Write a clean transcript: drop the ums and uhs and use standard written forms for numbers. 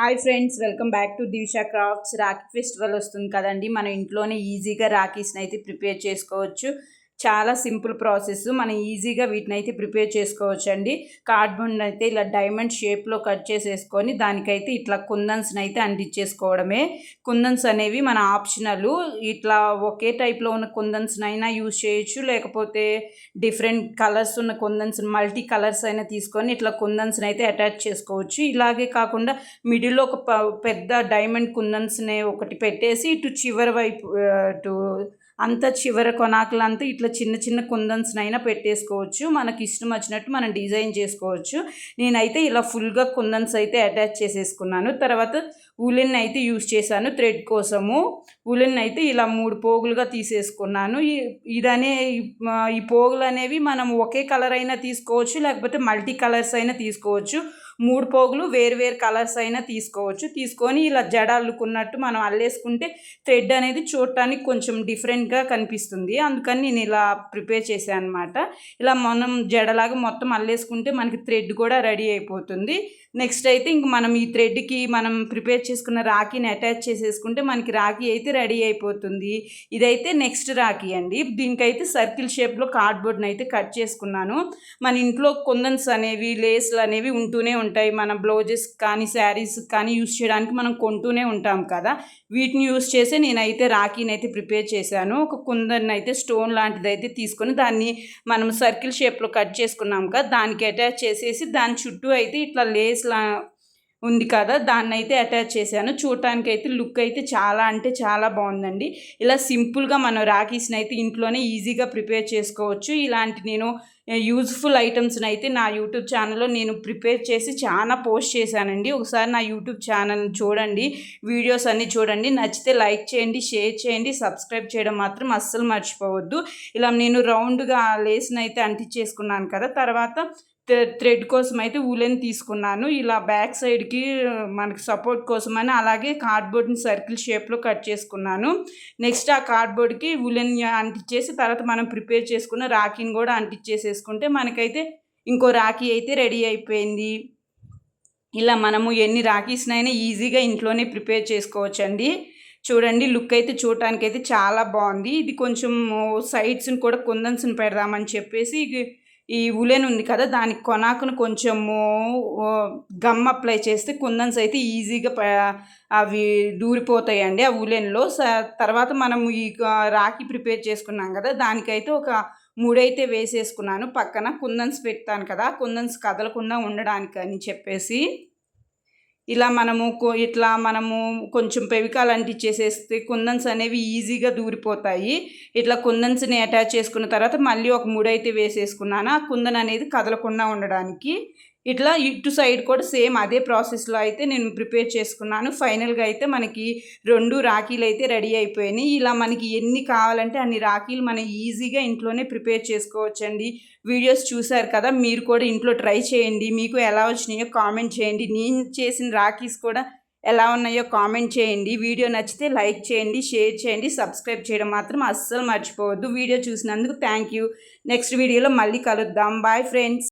Hi friends, welcome back to Divisha crafts. Rakhi festival వస్తుంది కదండి. మనం ఇంట్లోనే ఈజీగా రాఖీస్ని అయితే ప్రిపేర్ చేసుకోవచ్చు. చాలా సింపుల్ ప్రాసెస్. మనం ఈజీగా వీటిని అయితే ప్రిపేర్ చేసుకోవచ్చు అండి. కార్డ్బోర్డ్ అయితే ఇలా డైమండ్ షేప్లో కట్ చేసేసుకొని దానికైతే ఇట్లా కుందన్స్ని అయితే అంటించేసుకోవడమే. కుందన్స్ అనేవి మన ఆప్షనల్. ఇట్లా ఒకే టైప్లో ఉన్న కుందన్స్ని అయినా యూజ్ చేయొచ్చు, లేకపోతే డిఫరెంట్ కలర్స్ ఉన్న కుందన్స్, మల్టీ కలర్స్ అయినా తీసుకొని ఇట్లా కుందన్స్ని అయితే అటాచ్ చేసుకోవచ్చు. ఇలాగే కాకుండా మిడిల్లో ఒక పెద్ద డైమండ్ కుందన్స్ని ఒకటి పెట్టేసి ఇటు చివరి వైపు ఇటు అంత చివరి కొనాకులంతా ఇట్లా చిన్న చిన్న కుందన్స్ని అయినా పెట్టేసుకోవచ్చు. మనకి ఇష్టం వచ్చినట్టు మనం డిజైన్ చేసుకోవచ్చు. నేనైతే ఇలా ఫుల్గా కుందన్స్ అయితే అటాచ్ చేసేసుకున్నాను. తర్వాత ఉలెన్ అయితే యూజ్ చేశాను థ్రెడ్ కోసము. ఉలెన్ అయితే ఇలా 3 పోగులుగా తీసేసుకున్నాను. ఈ పోగులు అనేవి మనం ఒకే కలర్ అయినా తీసుకోవచ్చు, లేకపోతే మల్టీ కలర్స్ అయినా తీసుకోవచ్చు. 3 పోగులు వేరు కలర్స్ అయినా తీసుకోవచ్చు. తీసుకొని ఇలా జడ అల్లుకున్నట్టు మనం అల్లేసుకుంటే థ్రెడ్ అనేది చూడటానికి కొంచెం డిఫరెంట్గా కనిపిస్తుంది. అందుకని నేను ఇలా ప్రిపేర్ చేశాను అనమాట. ఇలా మనం జడలాగా మొత్తం అల్లేసుకుంటే మనకి థ్రెడ్ కూడా రెడీ అయిపోతుంది. నెక్స్ట్ అయితే ఇంక మనం ఈ థ్రెడ్కి మనం ప్రిపేర్ చేసుకున్న రాఖీని అటాచ్ చేసేసుకుంటే మనకి రాఖీ అయితే రెడీ అయిపోతుంది. ఇదైతే నెక్స్ట్ రాఖీ అండి. దీనికైతే సర్కిల్ షేప్లో కార్డ్బోర్డ్ని అయితే కట్ చేసుకున్నాను. మన ఇంట్లో కుందన్స్ అనేవి, లేస్లు అనేవి ఉంటూనే ఉంటాయి. మన బ్లౌజెస్ కానీ శారీస్ కానీ యూస్ చేయడానికి మనం కొంటూనే ఉంటాం కదా. వీటిని యూస్ చేసి నేనైతే రాఖీని అయితే ప్రిపేర్ చేశాను. ఒక కుందన్ అయితే స్టోన్ లాంటిది అయితే తీసుకొని దాన్ని మనం సర్కిల్ షేప్లో కట్ చేసుకున్నాం కదా, దానికి అటాచ్ చేసేసి దాని చుట్టూ అయితే ఇట్లా లేస్లా ఉంది కదా, దాన్ని అయితే అటాచ్ చేశాను. చూడటానికి అయితే లుక్ అయితే చాలా అంటే చాలా బాగుందండి. ఇలా సింపుల్గా మనం రాఖీస్ని అయితే ఇంట్లోనే ఈజీగా ప్రిపేర్ చేసుకోవచ్చు. ఇలాంటి నేను యూజ్ఫుల్ ఐటమ్స్ని అయితే నా యూట్యూబ్ ఛానల్లో నేను ప్రిపేర్ చేసి చాలా పోస్ట్ చేశానండి. ఒకసారి నా యూట్యూబ్ ఛానల్ చూడండి, వీడియోస్ అన్నీ చూడండి. నచ్చితే లైక్ చేయండి, షేర్ చేయండి, సబ్స్క్రైబ్ చేయడం మాత్రం అస్సలు మర్చిపోవద్దు. ఇలా నేను రౌండ్గా లేస్ని అయితే అంటించేసుకున్నాను కదా. తర్వాత థ్రెడ్ కోసం అయితే ఉలెన్ తీసుకున్నాను. ఇలా బ్యాక్ సైడ్కి మనకి సపోర్ట్ కోసమని అలాగే కార్డ్బోర్డ్ని సర్కిల్ షేప్లో కట్ చేసుకున్నాను. నెక్స్ట్ ఆ కార్డ్బోర్డ్కి ఉలెన్ అంటించేసి తర్వాత మనం ప్రిపేర్ చేసుకున్న రాఖీని కూడా అంటించేసేసుకుంటే మనకైతే ఇంకో రాఖీ అయితే రెడీ అయిపోయింది. ఇలా మనము ఎన్ని రాఖీస్నైనా ఈజీగా ఇంట్లోనే ప్రిపేర్ చేసుకోవచ్చండి. చూడండి, లుక్ అయితే చూడటానికి అయితే చాలా బాగుంది. ఇది కొంచెం సైడ్స్ని కూడా కుందన్స్ని పెడదామని చెప్పేసి ఈ ఉలెన్ ఉంది కదా, దానికి కొనాకును కొంచెము గమ్ అప్లై చేస్తే కుందన్స్ అయితే ఈజీగా అవి దూరిపోతాయండి ఆ ఉలెన్లో. తర్వాత మనము ఈ రాఖీ ప్రిపేర్ చేసుకున్నాం కదా, దానికైతే ఒక 3 అయితే వేసేసుకున్నాను. పక్కన కుందన్స్ పెడతాను కదా, కుందన్స్ కదలకుండా ఉండడానికి అని చెప్పేసి ఇలా మనము కొంచెం పెవికాలు అంటించేసేస్తే కుందన్స్ అనేవి ఈజీగా దూరిపోతాయి. ఇట్లా కుందన్స్ని అటాచ్ చేసుకున్న తర్వాత మళ్ళీ ఒక 3 అయితే వేసేసుకున్నాను, ఆ కుందన్ అనేది కదలకుండా ఉండడానికి. ఇట్లా ఇటు సైడ్ కూడా సేమ్ అదే ప్రాసెస్లో అయితే నేను ప్రిపేర్ చేసుకున్నాను. ఫైనల్గా అయితే మనకి 2 రాఖీలు అయితే రెడీ అయిపోయినాయి. ఇలా మనకి ఎన్ని కావాలంటే అన్ని రాఖీలు మనం ఈజీగా ఇంట్లోనే ప్రిపేర్ చేసుకోవచ్చండి. వీడియోస్ చూశారు కదా, మీరు కూడా ఇంట్లో ట్రై చేయండి. మీకు ఎలా వచ్చినాయో కామెంట్ చేయండి. నేను చేసిన రాఖీస్ కూడా ఎలా ఉన్నాయో కామెంట్ చేయండి. వీడియో నచ్చితే లైక్ చేయండి, షేర్ చేయండి, సబ్స్క్రైబ్ చేయడం మాత్రం అస్సలు మర్చిపోవద్దు. వీడియో చూసినందుకు థ్యాంక్ యూ. నెక్స్ట్ వీడియోలో మళ్ళీ కలుద్దాం. Bye friends.